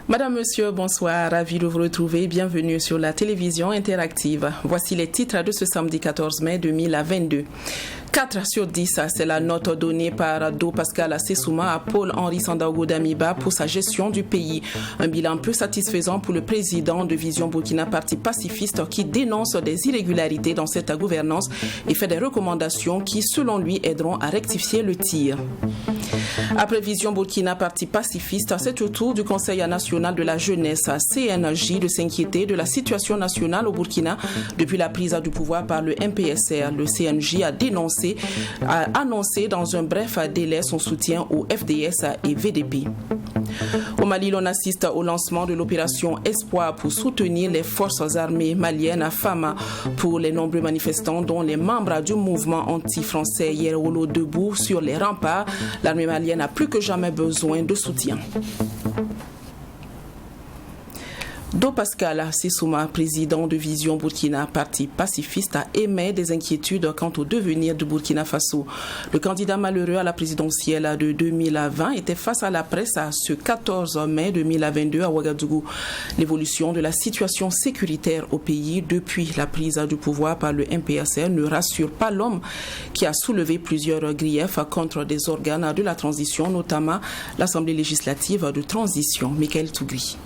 Madame, Monsieur, bonsoir, ravi de vous retrouver. Bienvenue sur la télévision interactive. Voici les titres de ce samedi 14 mai 2022. 4 sur 10, c'est la note donnée par Do Pascal Sessouma à Paul-Henri Sandaogo Damiba pour sa gestion du pays. Un bilan peu satisfaisant pour le président de Vision Burkina, parti pacifiste, qui dénonce des irrégularités dans cette gouvernance et fait des recommandations qui, selon lui, aideront à rectifier le tir. Après Vision Burkina, parti pacifiste, c'est au tour du Conseil national de la jeunesse, CNJ, de s'inquiéter de la situation nationale au Burkina depuis la prise du pouvoir par le MPSR. Le CNJ a annoncé dans un bref délai son soutien au FDS et VDP. Au Mali, l'on assiste au lancement de l'opération Espoir pour soutenir les forces armées maliennes à Fama pour les nombreux manifestants dont les membres du mouvement anti-français Yerolo debout sur les remparts. L'armée malienne a plus que jamais besoin de soutien. Do Pascal Sessouma, président de Vision Burkina, parti pacifiste, a émis des inquiétudes quant au devenir du Burkina Faso. Le candidat malheureux à la présidentielle de 2020 était face à la presse ce 14 mai 2022 à Ouagadougou. L'évolution de la situation sécuritaire au pays depuis la prise du pouvoir par le MPSR ne rassure pas l'homme qui a soulevé plusieurs griefs contre des organes de la transition, notamment l'Assemblée législative de transition. Michael Tougri.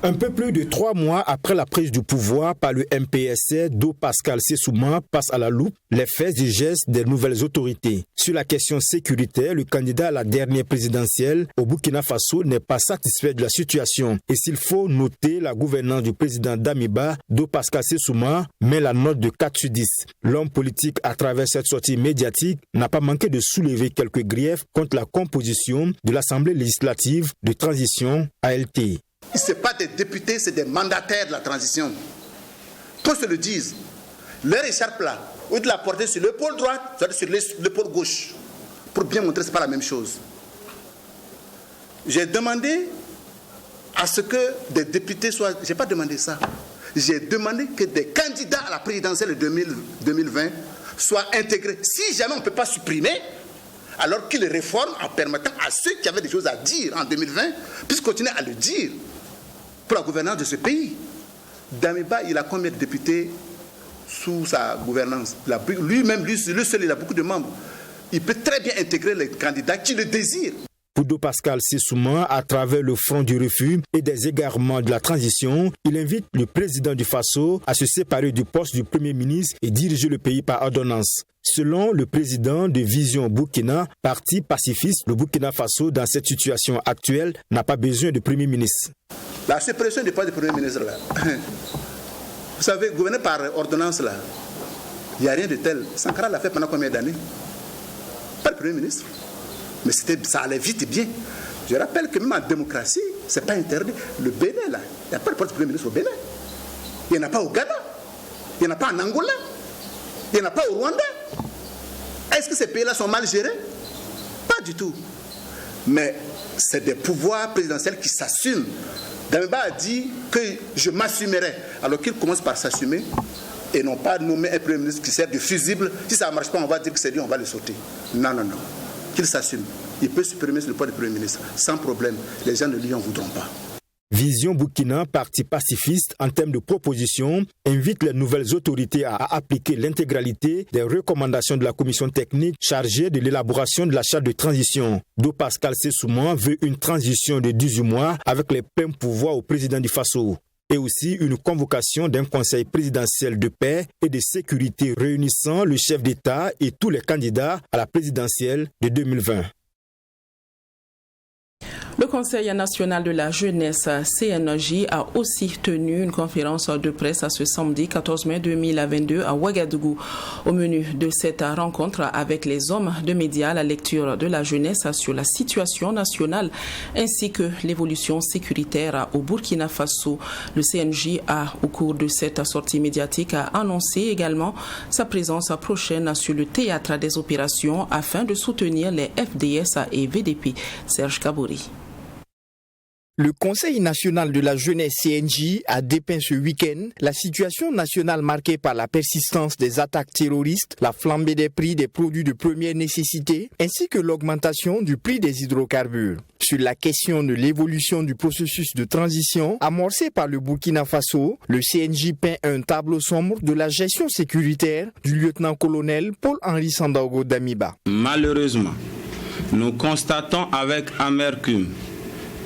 Un peu plus de 3 mois après la prise du pouvoir par le MPSR, Do Pascal Sessouma passe à la loupe les faits et gestes des nouvelles autorités. Sur la question sécuritaire, le candidat à la dernière présidentielle au Burkina Faso n'est pas satisfait de la situation. Et s'il faut noter la gouvernance du président Damiba, Do Pascal Sessouma met la note de 4 sur 10. L'homme politique, à travers cette sortie médiatique, n'a pas manqué de soulever quelques griefs contre la composition de l'Assemblée législative de transition ALT. Ce n'est pas des députés, c'est des mandataires de la transition. Qu'on se le dise. Leur écharpe là, au lieu de la porter sur l'épaule droite, c'est-à-dire sur l'épaule gauche. Pour bien montrer que ce n'est pas la même chose. J'ai demandé à ce que des députés soient... Je n'ai pas demandé ça. J'ai demandé que des candidats à la présidentielle de 2020 soient intégrés. Si jamais on ne peut pas supprimer, alors qu'ils réforment en permettant à ceux qui avaient des choses à dire en 2020 puissent continuer à le dire pour la gouvernance de ce pays. Damiba, il a combien de députés sous sa gouvernance? Lui-même, lui seul, il a beaucoup de membres. Il peut très bien intégrer les candidats qui le désirent. Pour Do Pascal Sessouma, à travers le front du refus et des égarements de la transition, il invite le président du Faso à se séparer du poste du Premier ministre et diriger le pays par ordonnance. Selon le président de Vision Burkina, parti pacifiste, le Burkina Faso, dans cette situation actuelle, n'a pas besoin de Premier ministre. La suppression du poste du Premier ministre, là, vous savez, gouverner par ordonnance, là, il n'y a rien de tel. Sankara l'a fait pendant combien d'années? Pas le Premier ministre. Mais ça allait vite et bien. Je rappelle que même en démocratie, ce n'est pas interdit. Le Bénin, là, il n'y a pas de poste du Premier ministre au Bénin. Il n'y en a pas au Ghana. Il n'y en a pas en Angola. Il n'y en a pas au Rwanda. Est-ce que ces pays-là sont mal gérés? Pas du tout. Mais c'est des pouvoirs présidentiels qui s'assument. Damiba a dit que je m'assumerai, alors qu'il commence par s'assumer et non pas nommer un Premier ministre qui sert de fusible. Si ça ne marche pas, on va dire que c'est lui, on va le sauter. Non, non, non. Qu'il s'assume. Il peut supprimer le poste du Premier ministre sans problème. Les gens ne lui en voudront pas. Vision Burkina, parti pacifiste en termes de proposition, invite les nouvelles autorités à appliquer l'intégralité des recommandations de la commission technique chargée de l'élaboration de la charte de transition. Do Pascal Sessouma veut une transition de 18 mois avec les pleins pouvoirs au président du Faso. Et aussi une convocation d'un conseil présidentiel de paix et de sécurité réunissant le chef d'État et tous les candidats à la présidentielle de 2020. Le Conseil national de la jeunesse CNJ a aussi tenu une conférence de presse ce samedi 14 mai 2022 à Ouagadougou. Au menu de cette rencontre avec les hommes de médias, la lecture de la jeunesse sur la situation nationale ainsi que l'évolution sécuritaire au Burkina Faso. Le CNJ a, au cours de cette sortie médiatique, annoncé également sa présence prochaine sur le théâtre des opérations afin de soutenir les FDS et VDP. Serge Kabouri. Le Conseil national de la jeunesse CNJ a dépeint ce week-end la situation nationale marquée par la persistance des attaques terroristes, la flambée des prix des produits de première nécessité, ainsi que l'augmentation du prix des hydrocarbures. Sur la question de l'évolution du processus de transition amorcé par le Burkina Faso, le CNJ peint un tableau sombre de la gestion sécuritaire du lieutenant-colonel Paul-Henri Sandaogo Damiba. Malheureusement, nous constatons avec amertume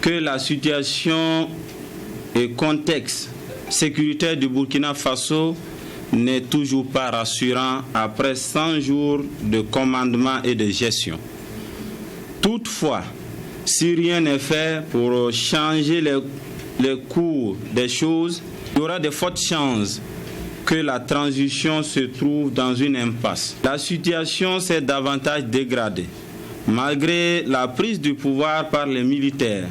que la situation et contexte sécuritaire du Burkina Faso n'est toujours pas rassurant après 100 jours de commandement et de gestion. Toutefois, si rien n'est fait pour changer les cours des choses, il y aura de fortes chances que la transition se trouve dans une impasse. La situation s'est davantage dégradée. Malgré la prise du pouvoir par les militaires,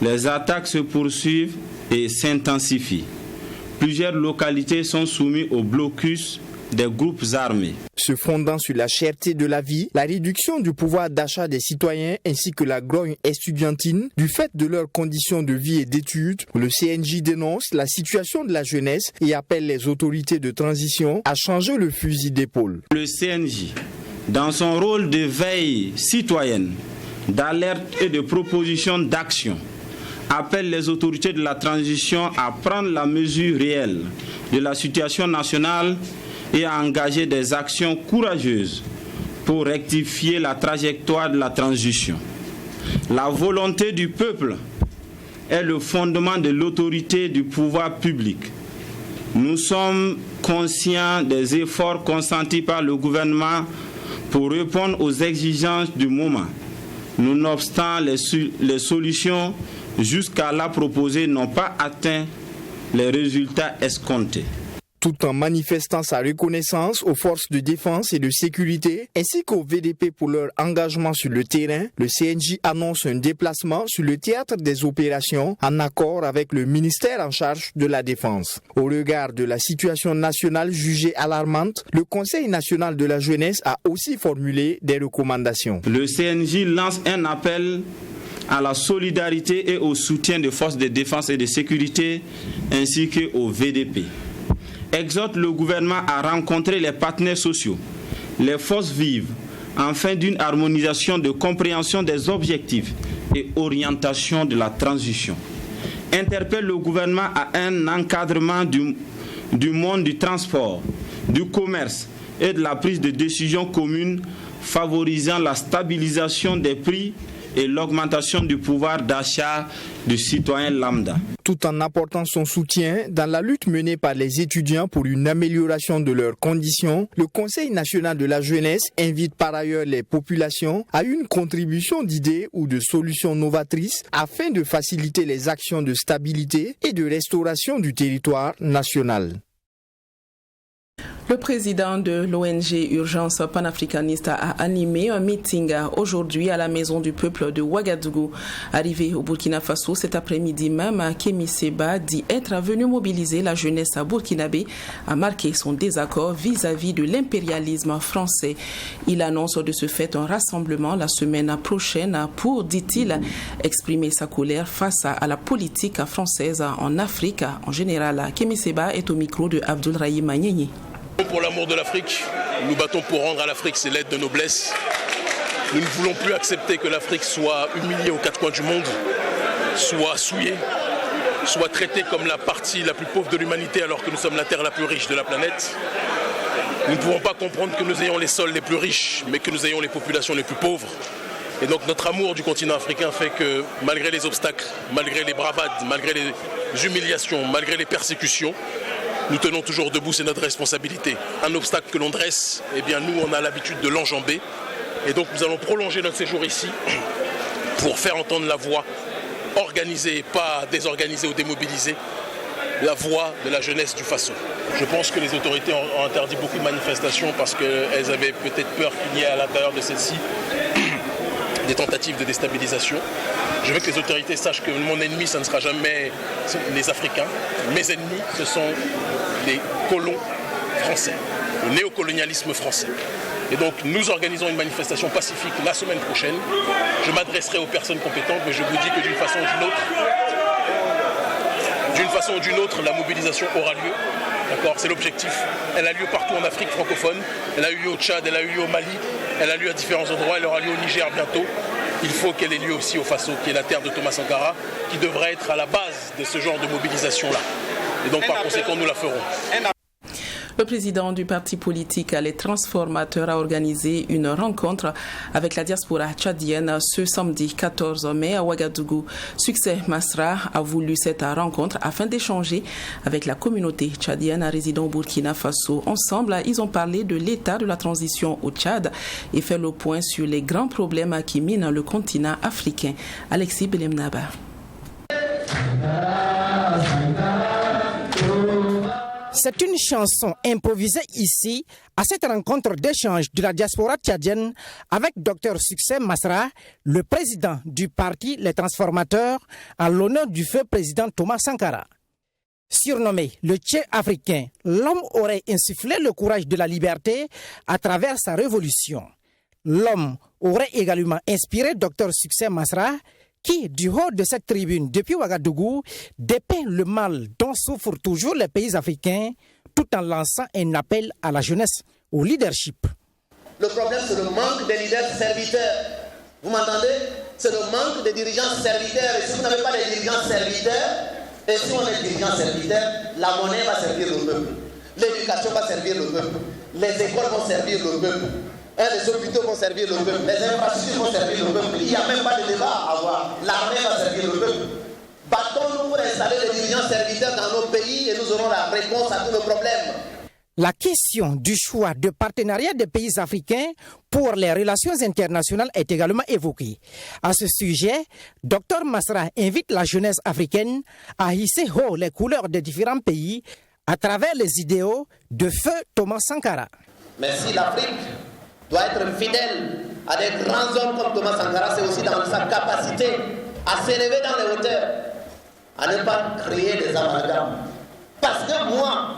les attaques se poursuivent et s'intensifient. Plusieurs localités sont soumises au blocus des groupes armés. Se fondant sur la cherté de la vie, la réduction du pouvoir d'achat des citoyens ainsi que la grogne estudiantine du fait de leurs conditions de vie et d'études, le CNJ dénonce la situation de la jeunesse et appelle les autorités de transition à changer le fusil d'épaule. Le CNJ, dans son rôle de veille citoyenne, d'alerte et de proposition d'action, appelle les autorités de la transition à prendre la mesure réelle de la situation nationale et à engager des actions courageuses pour rectifier la trajectoire de la transition. La volonté du peuple est le fondement de l'autorité du pouvoir public. Nous sommes conscients des efforts consentis par le gouvernement pour répondre aux exigences du moment. Nonobstant les solutions jusqu'à là proposées n'ont pas atteint les résultats escomptés. Tout en manifestant sa reconnaissance aux forces de défense et de sécurité ainsi qu'aux VDP pour leur engagement sur le terrain, le CNJ annonce un déplacement sur le théâtre des opérations en accord avec le ministère en charge de la Défense. Au regard de la situation nationale jugée alarmante, le Conseil national de la jeunesse a aussi formulé des recommandations. Le CNJ lance un appel à la solidarité et au soutien des forces de défense et de sécurité ainsi qu'aux VDP. Exhorte le gouvernement à rencontrer les partenaires sociaux, les forces vives, afin d'une harmonisation de compréhension des objectifs et orientation de la transition. Interpelle le gouvernement à un encadrement du monde du transport, du commerce et de la prise de décisions communes favorisant la stabilisation des prix et l'augmentation du pouvoir d'achat du citoyen lambda. Tout en apportant son soutien dans la lutte menée par les étudiants pour une amélioration de leurs conditions, le Conseil national de la jeunesse invite par ailleurs les populations à une contribution d'idées ou de solutions novatrices afin de faciliter les actions de stabilité et de restauration du territoire national. Le président de l'ONG Urgence panafricaniste a animé un meeting aujourd'hui à la Maison du Peuple de Ouagadougou. Arrivé au Burkina Faso cet après-midi même, Kémy Séba dit être venu mobiliser la jeunesse burkinabé à marquer son désaccord vis-à-vis de l'impérialisme français. Il annonce de ce fait un rassemblement la semaine prochaine pour, dit-il, exprimer sa colère face à la politique française en Afrique en général. Kémy Séba est au micro de Abdoulrahim Magnéni. Pour l'amour de l'Afrique, nous battons pour rendre à l'Afrique ses lettres de noblesse. Nous ne voulons plus accepter que l'Afrique soit humiliée aux quatre coins du monde, soit souillée, soit traitée comme la partie la plus pauvre de l'humanité alors que nous sommes la terre la plus riche de la planète. Nous ne pouvons pas comprendre que nous ayons les sols les plus riches, mais que nous ayons les populations les plus pauvres. Et donc notre amour du continent africain fait que malgré les obstacles, malgré les bravades, malgré les humiliations, malgré les persécutions, nous tenons toujours debout, c'est notre responsabilité. Un obstacle que l'on dresse, eh bien nous on a l'habitude de l'enjamber. Et donc nous allons prolonger notre séjour ici pour faire entendre la voix organisée, pas désorganisée ou démobilisée, la voix de la jeunesse du Faso. Je pense que les autorités ont interdit beaucoup de manifestations parce qu'elles avaient peut-être peur qu'il y ait à l'intérieur de celles-ci des tentatives de déstabilisation. Je veux que les autorités sachent que mon ennemi, ça ne sera jamais les Africains. Mes ennemis, ce sont les colons français, le néocolonialisme français. Et donc nous organisons une manifestation pacifique la semaine prochaine. Je m'adresserai aux personnes compétentes, mais je vous dis que d'une façon ou d'une autre, la mobilisation aura lieu. D'accord, c'est l'objectif. Elle a lieu partout en Afrique francophone. Elle a eu lieu au Tchad, elle a eu lieu au Mali, elle a lieu à différents endroits, elle aura lieu au Niger bientôt. Il faut qu'elle ait lieu aussi au Faso, qui est la terre de Thomas Sankara, qui devrait être à la base de ce genre de mobilisation-là. Et donc par conséquent, nous la ferons. Le président du parti politique Les Transformateurs a organisé une rencontre avec la diaspora tchadienne ce samedi 14 mai à Ouagadougou. Succès Masra a voulu cette rencontre afin d'échanger avec la communauté tchadienne résidant au Burkina Faso. Ensemble, ils ont parlé de l'état de la transition au Tchad et fait le point sur les grands problèmes qui minent le continent africain. Alexis Belemnaba. C'est une chanson improvisée ici à cette rencontre d'échange de la diaspora tchadienne avec Dr Succès Masra, le président du parti Les Transformateurs, en l'honneur du feu président Thomas Sankara. Surnommé le Tché africain, l'homme aurait insufflé le courage de la liberté à travers sa révolution. L'homme aurait également inspiré Dr Succès Masra, qui, du haut de cette tribune depuis Ouagadougou, dépeint le mal dont souffrent toujours les pays africains, tout en lançant un appel à la jeunesse, au leadership. Le problème, c'est le manque de leaders serviteurs. Vous m'entendez? C'est le manque de dirigeants serviteurs. Et si vous n'avez pas de dirigeants serviteurs, et si on est dirigeant serviteur, la monnaie va servir le peuple. L'éducation va servir le peuple. Les écoles vont servir le peuple. Les hôpitaux vont servir le peuple, les infrastructures vont servir le peuple. Il n'y a même pas de débat à avoir. L'armée va servir le peuple. Battons-nous pour installer les dirigeants serviteurs dans nos pays et nous aurons la réponse à tous nos problèmes. La question du choix de partenariat des pays africains pour les relations internationales est également évoquée. À ce sujet, Dr Masra invite la jeunesse africaine à hisser haut les couleurs des différents pays à travers les idéaux de feu Thomas Sankara. Merci, l'Afrique doit être fidèle à des grands hommes comme Thomas Sankara. C'est aussi dans sa capacité à s'élever dans les hauteurs, à ne pas créer des amalgames. Parce que moi,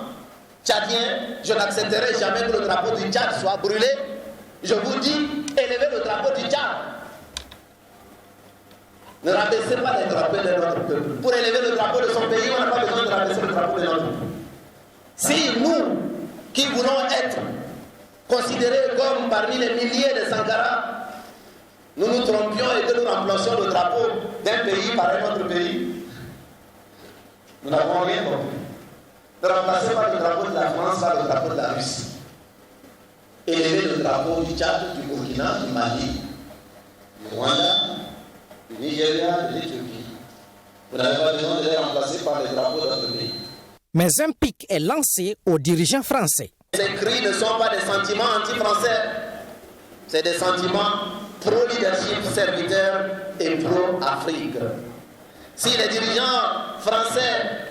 Tchadien, je n'accepterai jamais que le drapeau du Tchad soit brûlé. Je vous dis, élevez le drapeau du Tchad. Ne rabaissez pas les drapeaux de notre peuple. Pour élever le drapeau de son pays, on n'a pas besoin de rabaisser le drapeau de notre peuple. Si nous, qui voulons être considérés comme parmi les milliers de Sankara, nous nous trompions et que nous remplacions le drapeau d'un pays par un autre pays, nous n'avons rien compris. Ne remplacez pas le drapeau de la France par le drapeau de la Russie. Élevez le drapeau du Tchad, du Burkina, du Mali, du Rwanda, du Nigeria, de l'Éthiopie. Vous n'avez pas besoin de les remplacer par les drapeaux d'autres pays. Mais un pic est lancé aux dirigeants français. Ces cris ne sont pas des sentiments anti-français, c'est des sentiments pro-leadership serviteur et pro-Afrique. Si les dirigeants français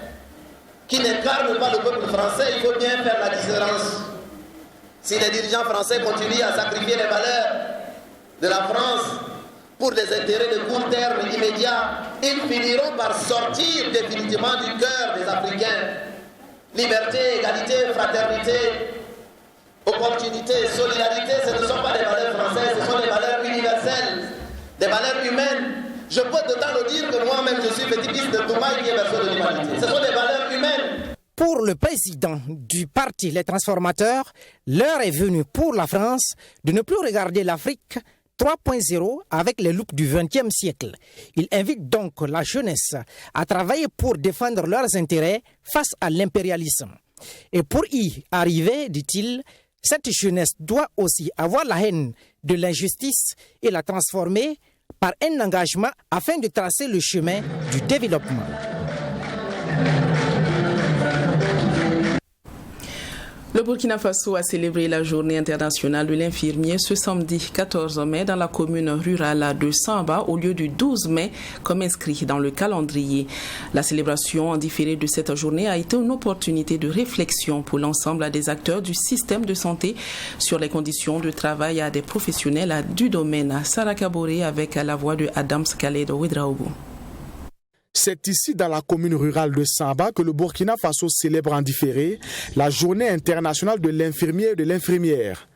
qui n'incarnent pas le peuple français, il faut bien faire la différence. Si les dirigeants français continuent à sacrifier les valeurs de la France pour des intérêts de court terme immédiats, ils finiront par sortir définitivement du cœur des Africains. Liberté, égalité, fraternité, opportunité, solidarité, ce ne sont pas des valeurs françaises, ce sont des valeurs universelles, des valeurs humaines. Je peux d'autant le dire que moi-même je suis petit-fils de Thomas qui est berceau de l'humanité. Ce sont des valeurs humaines. Pour le président du parti Les Transformateurs, l'heure est venue pour la France de ne plus regarder l'Afrique 3.0 avec les loupes du XXe siècle. Il invite donc la jeunesse à travailler pour défendre leurs intérêts face à l'impérialisme. Et pour y arriver, dit-il, cette jeunesse doit aussi avoir la haine de l'injustice et la transformer par un engagement afin de tracer le chemin du développement. Le Burkina Faso a célébré la journée internationale de l'infirmier ce samedi 14 mai dans la commune rurale de Samba au lieu du 12 mai comme inscrit dans le calendrier. La célébration en différé de cette journée a été une opportunité de réflexion pour l'ensemble des acteurs du système de santé sur les conditions de travail des professionnels du domaine. Sarah Kaboré avec la voix de Adams Khaled Ouedraogo. C'est ici, dans la commune rurale de Samba, que le Burkina Faso célèbre en différé la journée internationale de l'infirmier et de l'infirmière.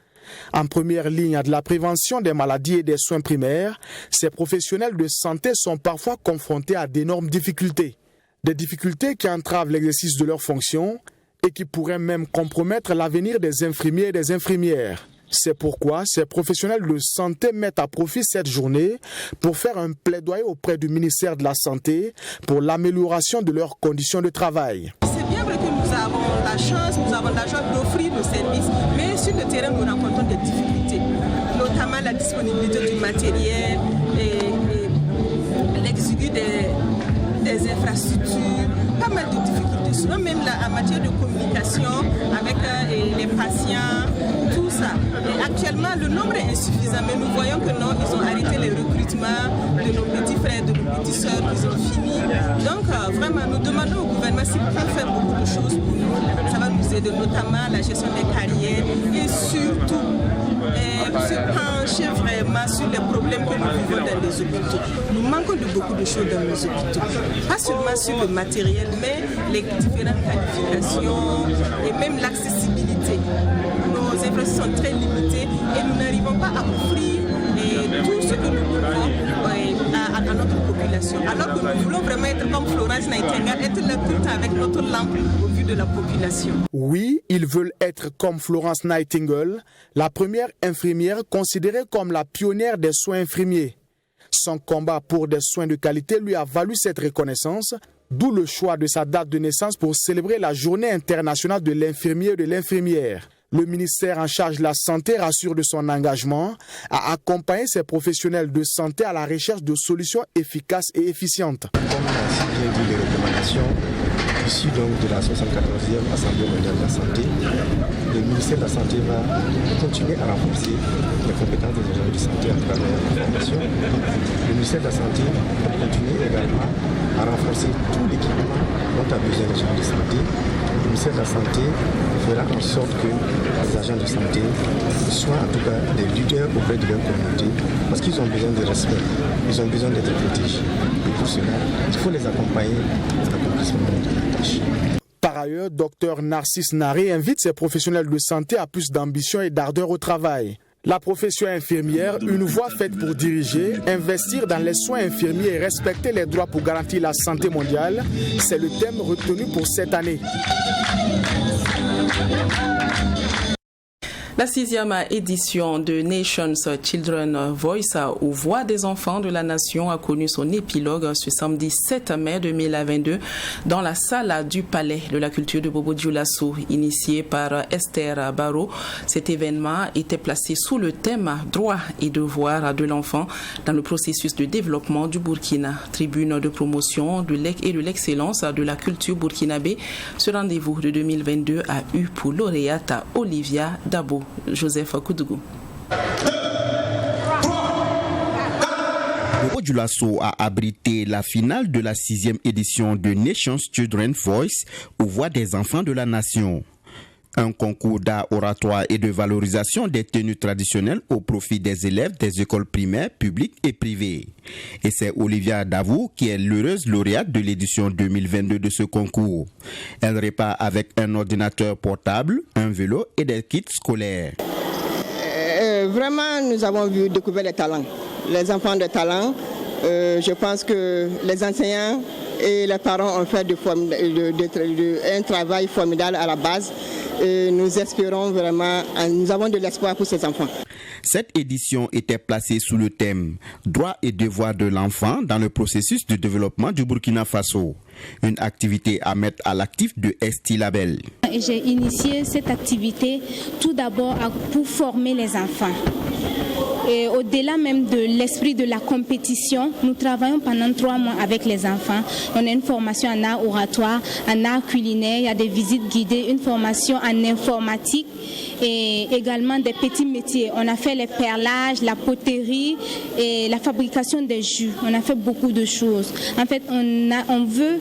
En première ligne de la prévention des maladies et des soins primaires, ces professionnels de santé sont parfois confrontés à d'énormes difficultés. Des difficultés qui entravent l'exercice de leurs fonctions et qui pourraient même compromettre l'avenir des infirmiers et des infirmières. C'est pourquoi ces professionnels de santé mettent à profit cette journée pour faire un plaidoyer auprès du ministère de la Santé pour l'amélioration de leurs conditions de travail. C'est bien vrai que nous avons la chance d'offrir nos services, mais sur le terrain nous rencontrons des difficultés, notamment la disponibilité du matériel et l'exigu des infrastructures, pas mal de difficultés, souvent même en matière de communication avec les patients, tout ça. Et actuellement, le nombre est insuffisant, mais nous voyons que non, ils ont arrêté les recrutements de nos petits frères, de nos petites sœurs, ils ont fini. Donc vraiment, nous demandons au gouvernement s'il peut faire beaucoup de choses pour nous. Ça va nous aider notamment à la gestion des carrières et surtout se pencher vraiment sur les problèmes que nous vivons dans les hôpitaux. Nous manquons de beaucoup de choses dans nos hôpitaux. Pas seulement sur le matériel, mais les différentes qualifications et même l'accessibilité. Nos infrastructures sont très limitées et nous n'arrivons pas à offrir tout ce que nous pouvons à notre population. Alors que nous voulons vraiment être comme Florence Nightingale, être là tout le temps avec notre lampe au vu de la population. Oui, ils veulent être comme Florence Nightingale, la première infirmière considérée comme la pionnière des soins infirmiers. Son combat pour des soins de qualité lui a valu cette reconnaissance, d'où le choix de sa date de naissance pour célébrer la journée internationale de l'infirmier et de l'infirmière. Le ministère en charge de la santé rassure de son engagement à accompagner ces professionnels de santé à la recherche de solutions efficaces et efficientes. Comme l'a si bien dit les recommandations issues donc de la 74e Assemblée mondiale de la santé, le ministère de la Santé va continuer à renforcer les compétences des agents de santé à travers la formation. Le ministère de la Santé va continuer également à renforcer tout l'équipement dont a besoin les agents de santé. Le ministère de la Santé fera en sorte que les agents de santé soient en tout cas des leaders auprès de leur communauté parce qu'ils ont besoin de respect, ils ont besoin d'être protégés. Et pour cela, il faut les accompagner dans l'accomplissement de la tâche. Par ailleurs, Dr Narcisse Naré invite ses professionnels de santé à plus d'ambition et d'ardeur au travail. La profession infirmière, une voie faite pour diriger, investir dans les soins infirmiers et respecter les droits pour garantir la santé mondiale, c'est le thème retenu pour cette année. La 6e édition de Nations Children Voice ou Voix des enfants de la nation a connu son épilogue ce samedi 7 mai 2022 dans la salle du Palais de la culture de Bobo-Dioulasso, initié par Esther Barrault. Cet événement était placé sous le thème Droits et devoirs de l'enfant dans le processus de développement du Burkina. Tribune de promotion et de l'excellence de la culture burkinabé. Ce rendez-vous de 2022 a eu pour lauréate Olivia Dabo. Joseph Koudougou. Bobo-Dioulasso a abrité la finale de la 6e édition de Nations Children Voice ou Voix des enfants de la nation. Un concours d'art oratoire et de valorisation des tenues traditionnelles au profit des élèves des écoles primaires, publiques et privées. Et c'est Olivia Davou qui est l'heureuse lauréate de l'édition 2022 de ce concours. Elle repart avec un ordinateur portable, un vélo et des kits scolaires. Vraiment, nous avons découvert les talents, les enfants de talent. Je pense que les enseignants et les parents ont fait un travail formidable à la base. Et nous espérons vraiment, nous avons de l'espoir pour ces enfants. Cette édition était placée sous le thème « Droits et devoirs de l'enfant dans le processus de développement du Burkina Faso ». Une activité à mettre à l'actif de ST Label. J'ai initié cette activité tout d'abord pour former les enfants. Et au-delà même de l'esprit de la compétition, nous travaillons pendant 3 mois avec les enfants. On a une formation en art oratoire, en art culinaire, il y a des visites guidées, une formation en informatique et également des petits métiers. On a fait les perlages, la poterie et la fabrication des jus. On a fait beaucoup de choses. En fait, on veut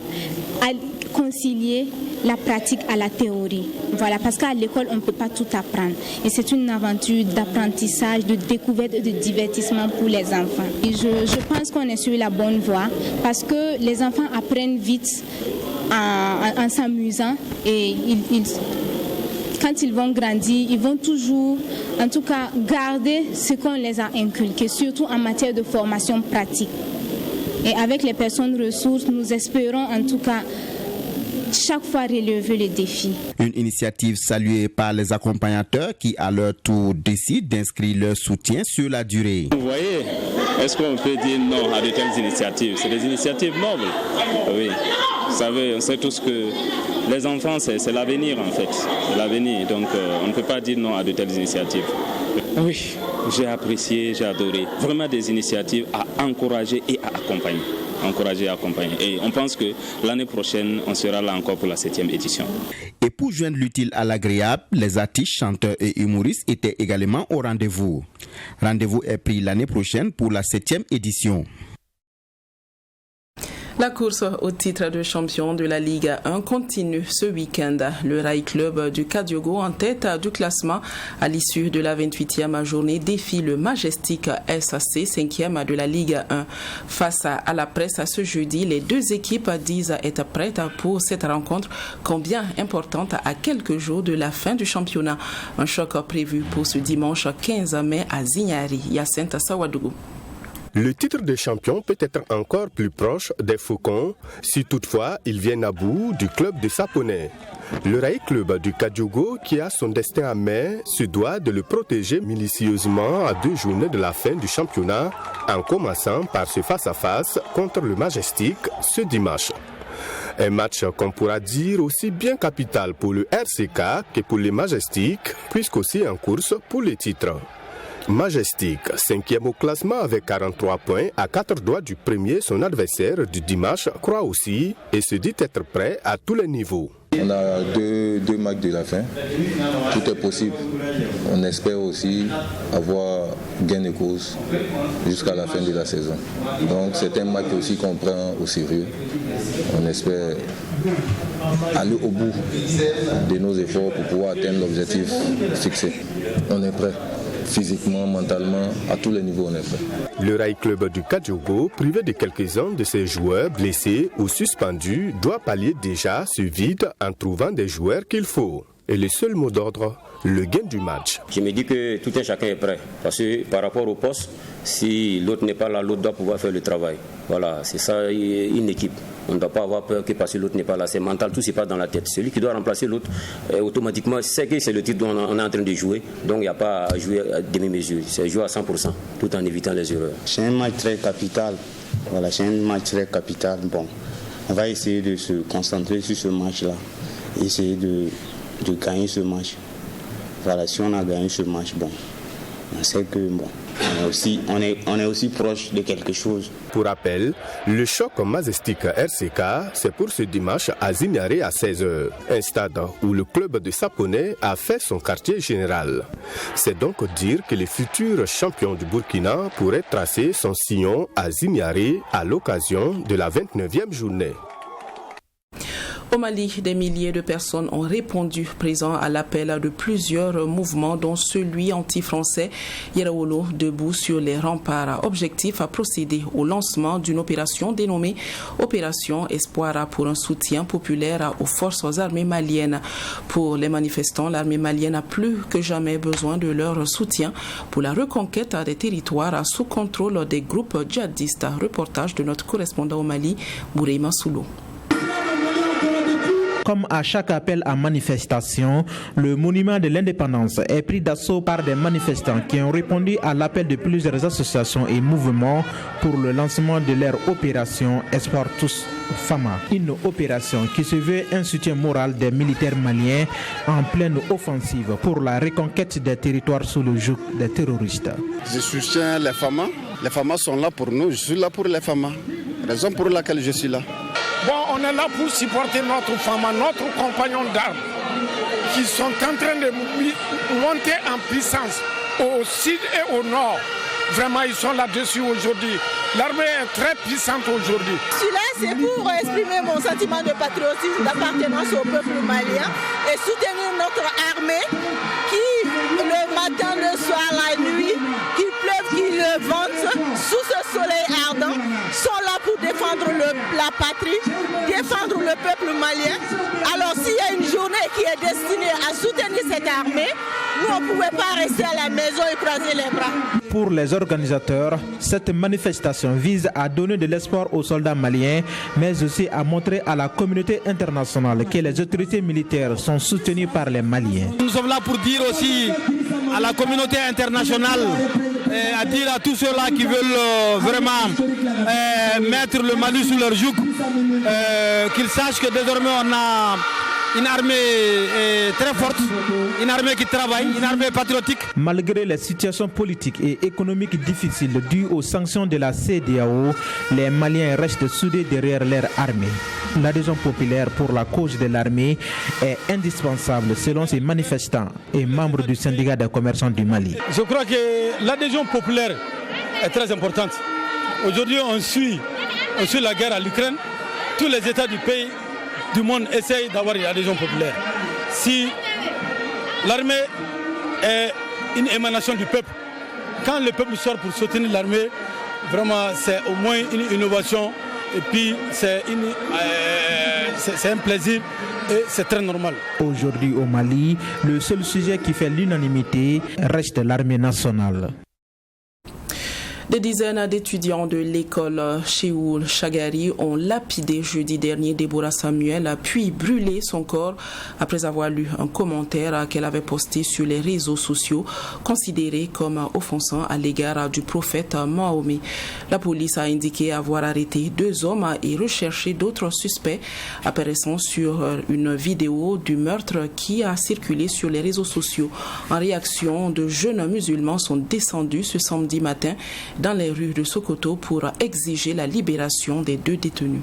concilier la pratique à la théorie. Voilà, parce qu'à l'école, on ne peut pas tout apprendre. Et c'est une aventure d'apprentissage, de découverte et de divertissement pour les enfants. Et je pense qu'on est sur la bonne voie parce que les enfants apprennent vite en s'amusant et quand ils vont grandir, ils vont toujours, en tout cas, garder ce qu'on les a inculqué, surtout en matière de formation pratique. Et avec les personnes ressources, nous espérons en tout cas chaque fois relever les défis. Une initiative saluée par les accompagnateurs qui à leur tour décident d'inscrire leur soutien sur la durée. Vous voyez, est-ce qu'on peut dire non à de telles initiatives? C'est des initiatives nobles. Oui, vous savez, on sait tous que les enfants, c'est l'avenir en fait. C'est l'avenir, donc on ne peut pas dire non à de telles initiatives. Oui, j'ai apprécié, j'ai adoré. Vraiment des initiatives à encourager et à accompagner. Et on pense que l'année prochaine, on sera là encore pour la 7e édition. Et pour joindre l'utile à l'agréable, les artistes, chanteurs et humoristes étaient également au rendez-vous. Rendez-vous est pris l'année prochaine pour la 7e édition. La course au titre de champion de la Ligue 1 continue ce week-end. Le Rail Club du Kadiogo, en tête du classement à l'issue de la 28e journée, défie le Majestic SAC, 5e de la Ligue 1. Face à la presse ce jeudi, les deux équipes disent être prêtes pour cette rencontre, combien importante à quelques jours de la fin du championnat. Un choc prévu pour ce dimanche 15 mai à Zignari. Yacinthe Sawadougou. Le titre de champion peut être encore plus proche des Faucons si toutefois ils viennent à bout du club de Saponais. Le Rail Club du Kadiogo, qui a son destin à main, se doit de le protéger minutieusement à 2 journées de la fin du championnat, en commençant par ce face-à-face contre le Majestic ce dimanche. Un match qu'on pourra dire aussi bien capital pour le RCK que pour les Majestic, puisqu'aussi en course pour les titres. Majestic, 5e au classement avec 43 points, à 4 doigts du premier, son adversaire du dimanche, croit aussi et se dit être prêt à tous les niveaux. On a deux matchs de la fin, tout est possible. On espère aussi avoir gain de cause jusqu'à la fin de la saison. Donc c'est un match aussi qu'on prend au sérieux. On espère aller au bout de nos efforts pour pouvoir atteindre l'objectif fixé. On est prêt. Physiquement, mentalement, à tous les niveaux, on est prêt. Le Rail Club du Kadiogo, privé de quelques-uns de ses joueurs blessés ou suspendus, doit pallier déjà ce vide en trouvant des joueurs qu'il faut. Et le seul mot d'ordre, le gain du match. Je me dis que tout un chacun est prêt. Parce que par rapport au poste, si l'autre n'est pas là, l'autre doit pouvoir faire le travail. Voilà, c'est ça une équipe. On ne doit pas avoir peur que parce que l'autre n'est pas là. C'est mental, tout se passe dans la tête. Celui qui doit remplacer l'autre, automatiquement, sait que c'est le titre dont on est en train de jouer. Donc il n'y a pas à jouer à demi-mesure. C'est jouer à 100%, tout en évitant les erreurs. C'est un match très capital. Voilà, c'est un match très capital. Bon, on va essayer de se concentrer sur ce match-là. Essayer de gagner ce match. Voilà, si on a gagné ce match, bon, on sait que bon, on est aussi proche de quelque chose. Pour rappel, le choc Majestic RCK, c'est pour ce dimanche à Zignari à 16h, un stade où le club de Saponais a fait son quartier général. C'est donc dire que le futur champion du Burkina pourrait tracer son sillon à Zignari à l'occasion de la 29e journée. Au Mali, des milliers de personnes ont répondu présent à l'appel de plusieurs mouvements, dont celui anti-français Yerawolo, debout sur les remparts. Objectif à procéder au lancement d'une opération dénommée Opération Espoir pour un soutien populaire aux forces armées maliennes. Pour les manifestants, l'armée malienne a plus que jamais besoin de leur soutien pour la reconquête des territoires sous contrôle des groupes djihadistes. Reportage de notre correspondant au Mali, Boureima Soulou. Comme à chaque appel à manifestation, le monument de l'indépendance est pris d'assaut par des manifestants qui ont répondu à l'appel de plusieurs associations et mouvements pour le lancement de leur opération Espoir Tous Fama. Une opération qui se veut un soutien moral des militaires maliens en pleine offensive pour la reconquête des territoires sous le joug des terroristes. Je soutiens les FAMA. Les FAMA sont là pour nous, je suis là pour les FAMA. Raison pour laquelle je suis là. Bon, on est là pour supporter notre FAMA, notre compagnon d'armes, qui sont en train de monter en puissance au sud et au nord. Vraiment, ils sont là-dessus aujourd'hui. L'armée est très puissante aujourd'hui. Celui-là, c'est pour exprimer mon sentiment de patriotisme, d'appartenance au peuple malien et soutenir notre armée qui, le matin, le soir, la nuit, qu'il pleuve, qu'il vente, sous ce soleil ardent, sont là pour défendre la patrie, défendre le peuple malien. Alors, s'il y a une journée qui est destinée à soutenir cette armée, nous, on ne pouvait pas rester à la maison et croiser les bras. Pour les organisateurs, cette manifestation vise à donner de l'espoir aux soldats maliens, mais aussi à montrer à la communauté internationale que les autorités militaires sont soutenues par les Maliens. Nous sommes là pour dire aussi à la communauté internationale, à dire à tous ceux-là qui veulent vraiment mettre le Mali sous leur joug, qu'ils sachent que désormais on a une armée très forte, une armée qui travaille, une armée patriotique. Malgré les situations politiques et économiques difficiles dues aux sanctions de la CEDEAO, les Maliens restent soudés derrière leur armée. L'adhésion populaire pour la cause de l'armée est indispensable selon ces manifestants et membres du syndicat des commerçants du Mali. Je crois que l'adhésion populaire est très importante. Aujourd'hui, on suit la guerre à l'Ukraine. Tous les États du monde essayent d'avoir une adhésion populaire. Si l'armée est une émanation du peuple, quand le peuple sort pour soutenir l'armée, vraiment c'est au moins une innovation et puis c'est un plaisir et c'est très normal. Aujourd'hui au Mali, le seul sujet qui fait l'unanimité reste l'armée nationale. Des dizaines d'étudiants de l'école Cheoul Chagari ont lapidé jeudi dernier Déborah Samuel, puis brûlé son corps après avoir lu un commentaire qu'elle avait posté sur les réseaux sociaux, considéré comme offensant à l'égard du prophète Mahomet. La police a indiqué avoir arrêté 2 hommes et recherché d'autres suspects apparaissant sur une vidéo du meurtre qui a circulé sur les réseaux sociaux. En réaction, de jeunes musulmans sont descendus ce samedi matin dans les rues de Sokoto pour exiger la libération des 2 détenus.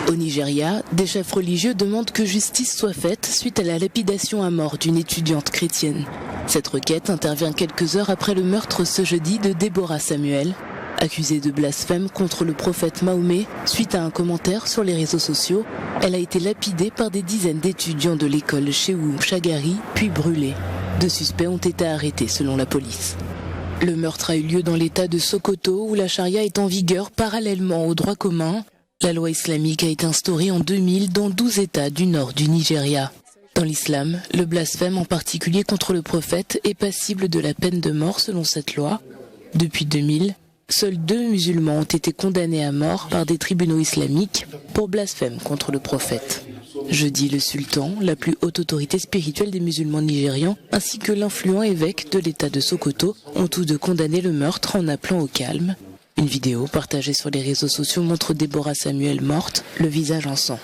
Au Nigeria, des chefs religieux demandent que justice soit faite suite à la lapidation à mort d'une étudiante chrétienne. Cette requête intervient quelques heures après le meurtre ce jeudi de Déborah Samuel, accusée de blasphème contre le prophète Mahomet suite à un commentaire sur les réseaux sociaux. Elle a été lapidée par des dizaines d'étudiants de l'école Cheoul Chagari, puis brûlée. 2 suspects ont été arrêtés selon la police. Le meurtre a eu lieu dans l'état de Sokoto où la charia est en vigueur parallèlement au droit commun. La loi islamique a été instaurée en 2000 dans 12 États du nord du Nigeria. Dans l'islam, le blasphème en particulier contre le prophète est passible de la peine de mort selon cette loi. Depuis 2000, seuls 2 musulmans ont été condamnés à mort par des tribunaux islamiques pour blasphème contre le prophète. Jeudi, le sultan, la plus haute autorité spirituelle des musulmans nigérians, ainsi que l'influent évêque de l'état de Sokoto, ont tous 2 condamné le meurtre en appelant au calme. Une vidéo partagée sur les réseaux sociaux montre Déborah Samuel morte, le visage en sang.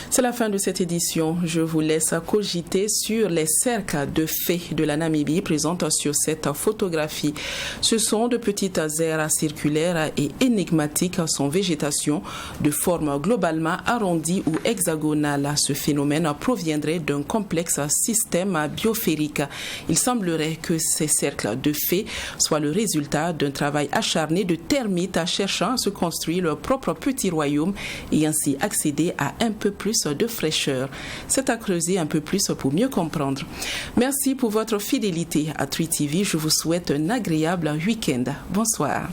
C'est la fin de cette édition. Je vous laisse cogiter sur les cercles de fées de la Namibie présentes sur cette photographie. Ce sont de petites aires circulaires et énigmatiques sans végétation, de forme globalement arrondie ou hexagonale. Ce phénomène proviendrait d'un complexe système biosphérique. Il semblerait que ces cercles de fées soient le résultat d'un travail acharné de termites cherchant à se construire leur propre petit royaume et ainsi accéder à un peu plus de fraîcheur. C'est à creuser un peu plus pour mieux comprendre. Merci pour votre fidélité à 3TV. Je vous souhaite un agréable week-end. Bonsoir.